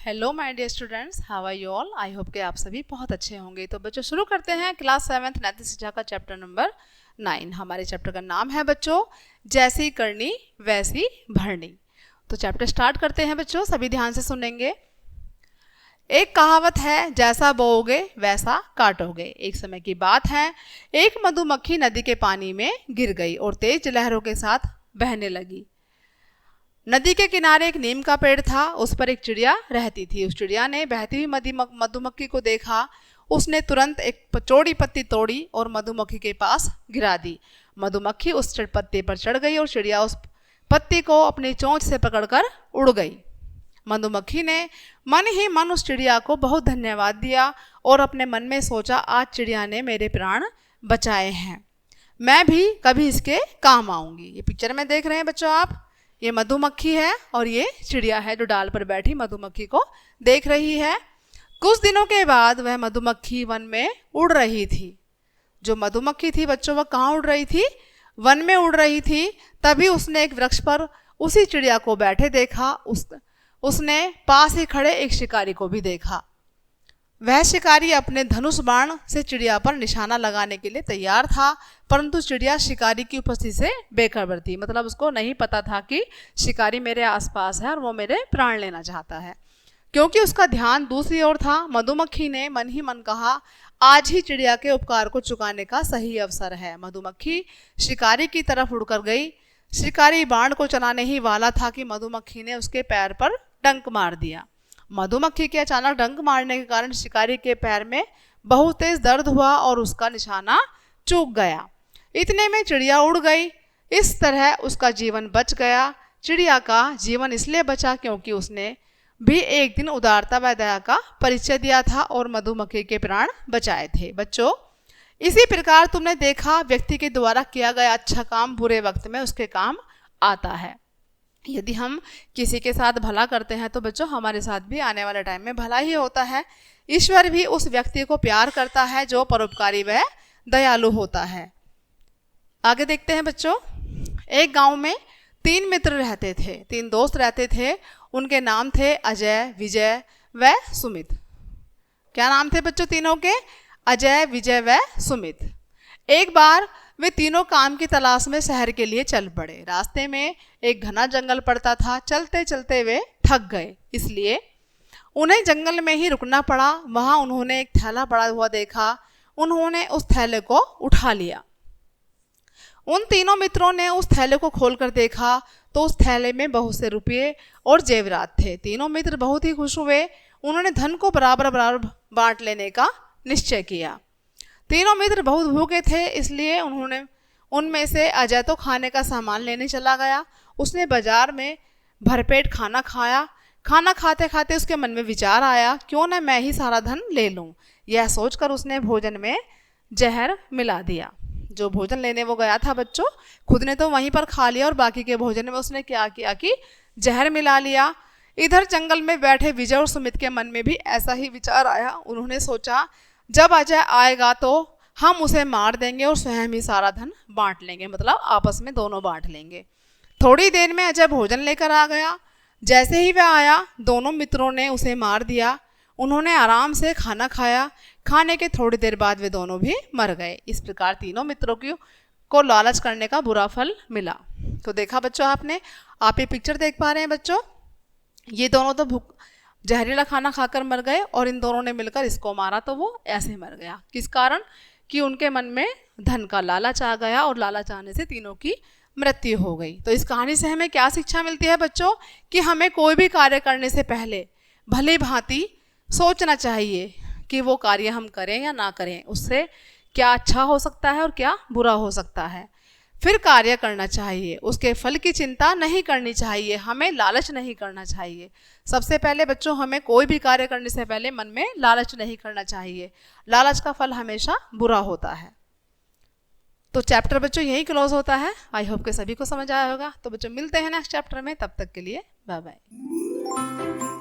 Hello my dear students, how are you all. I hope कि आप सभी बहुत अच्छे होंगे। तो बच्चों शुरू करते हैं क्लास 7th नैतिक शिक्षा का चैप्टर नंबर 9। हमारे चैप्टर का नाम है बच्चों जैसी करनी वैसी भरनी। तो चैप्टर स्टार्ट करते हैं बच्चों, सभी ध्यान से सुनेंगे। एक कहावत है, जैसा बोओगे वैसा काटोगे। एक समय की बात है, एक मधुमक्खी नदी के पानी में गिर गई और तेज लहरों के साथ बहने लगी। नदी के किनारे एक नीम का पेड़ था, उस पर एक चिड़िया रहती थी। उस चिड़िया ने बहती हुई मधुमक्खी को देखा। उसने तुरंत एक चौड़ी पत्ती तोड़ी और मधुमक्खी के पास गिरा दी। मधुमक्खी उस पत्ते पर चढ़ गई और चिड़िया उस पत्ती को अपनी चोंच से पकड़कर उड़ गई। मधुमक्खी ने मन ही मन उस चिड़िया को बहुत धन्यवाद दिया और अपने मन में सोचा, आज चिड़िया ने मेरे प्राण बचाए हैं, मैं भी कभी इसके काम आऊंगी। ये पिक्चर में देख रहे हैं बच्चों आप, ये मधुमक्खी है और ये चिड़िया है जो डाल पर बैठी मधुमक्खी को देख रही है। कुछ दिनों के बाद वह मधुमक्खी वन में उड़ रही थी। जो मधुमक्खी थी बच्चों, वह कहाँ उड़ रही थी? वन में उड़ रही थी। तभी उसने एक वृक्ष पर उसी चिड़िया को बैठे देखा। उसने पास ही खड़े एक शिकारी को भी देखा। वह शिकारी अपने धनुष बाण से चिड़िया पर निशाना लगाने के लिए तैयार था, परंतु चिड़िया शिकारी की उपस्थिति से बेखबर थी। मतलब उसको नहीं पता था कि शिकारी मेरे आसपास है और वो मेरे प्राण लेना चाहता है। क्योंकि उसका ध्यान दूसरी ओर था, मधुमक्खी ने मन ही मन कहा, आज ही चिड़िया के उपकार को चुकाने का सही अवसर है। मधुमक्खी शिकारी की तरफ उड़कर गई। शिकारी बाण को चलाने ही वाला था कि मधुमक्खी ने उसके पैर पर डंक मार दिया। मधुमक्खी के अचानक डंक मारने के कारण शिकारी के पैर में बहुत तेज दर्द हुआ और उसका निशाना चूक गया। इतने में चिड़िया उड़ गई। इस तरह उसका जीवन बच गया। चिड़िया का जीवन इसलिए बचा क्योंकि उसने भी एक दिन उदारता व दया का परिचय दिया था और मधुमक्खी के प्राण बचाए थे। बच्चों, इसी प्रकार तुमने देखा, व्यक्ति के द्वारा किया गया अच्छा काम बुरे वक्त में उसके काम आता है। यदि हम किसी के साथ भला करते हैं तो बच्चों हमारे साथ भी आने वाले टाइम में भला ही होता है। ईश्वर भी उस व्यक्ति को प्यार करता है जो परोपकारी व दयालु होता है। आगे देखते हैं बच्चों। एक गांव में 3 मित्र रहते थे, 3 दोस्त रहते थे। उनके नाम थे अजय, विजय व सुमित। क्या नाम थे बच्चों तीनों के? अजय, विजय व सुमित। एक बार वे तीनों काम की तलाश में शहर के लिए चल पड़े। रास्ते में एक घना जंगल पड़ता था। चलते चलते वे थक गए, इसलिए उन्हें जंगल में ही रुकना पड़ा। वहां उन्होंने एक थैला पड़ा हुआ देखा। उन्होंने उस थैले को उठा लिया। उन तीनों मित्रों ने उस थैले को खोलकर देखा तो उस थैले में बहुत से रुपये और जेवरात थे। तीनों मित्र बहुत ही खुश हुए। उन्होंने धन को बराबर बराबर बांट लेने का निश्चय किया। तीनों मित्र बहुत भूखे थे, इसलिए उनमें से अजय तो खाने का सामान लेने चला गया। उसने बाजार में भरपेट खाना खाया। खाना खाते खाते उसके मन में विचार आया, क्यों न मैं ही सारा धन ले लूं। यह सोचकर उसने भोजन में जहर मिला दिया। जो भोजन लेने वो गया था बच्चों, खुद ने तो वहीं पर खा लिया और बाकी के भोजन में उसने क्या किया कि जहर मिला लिया। इधर जंगल में बैठे विजय और सुमित के मन में भी ऐसा ही विचार आया। उन्होंने सोचा, जब अजय आएगा तो हम उसे मार देंगे और स्वयं ही सारा धन बांट लेंगे, मतलब आपस में दोनों बांट लेंगे। थोड़ी देर में अजय भोजन लेकर आ गया। जैसे ही वह आया, दोनों मित्रों ने उसे मार दिया। उन्होंने आराम से खाना खाया। खाने के थोड़ी देर बाद वे दोनों भी मर गए। इस प्रकार तीनों मित्रों को लालच करने का बुरा फल मिला। तो देखा बच्चों आपने, आप ये पिक्चर देख पा रहे हैं बच्चों, ये दोनों तो जहरीला खाना खाकर मर गए और इन दोनों ने मिलकर इसको मारा तो वो ऐसे मर गया। किस कारण? कि उनके मन में धन का लालच आ गया और लालच आने से तीनों की मृत्यु हो गई। तो इस कहानी से हमें क्या शिक्षा मिलती है बच्चों? कि हमें कोई भी कार्य करने से पहले भली भांति सोचना चाहिए कि वो कार्य हम करें या ना करें, उससे क्या अच्छा हो सकता है और क्या बुरा हो सकता है। फिर कार्य करना चाहिए, उसके फल की चिंता नहीं करनी चाहिए, हमें लालच नहीं करना चाहिए। सबसे पहले बच्चों हमें कोई भी कार्य करने से पहले मन में लालच नहीं करना चाहिए। लालच का फल हमेशा बुरा होता है। तो चैप्टर बच्चों यही क्लोज होता है। आई होप के सभी को समझ आया होगा। तो बच्चों मिलते हैं नेक्स्ट चैप्टर में, तब तक के लिए बाय बाय।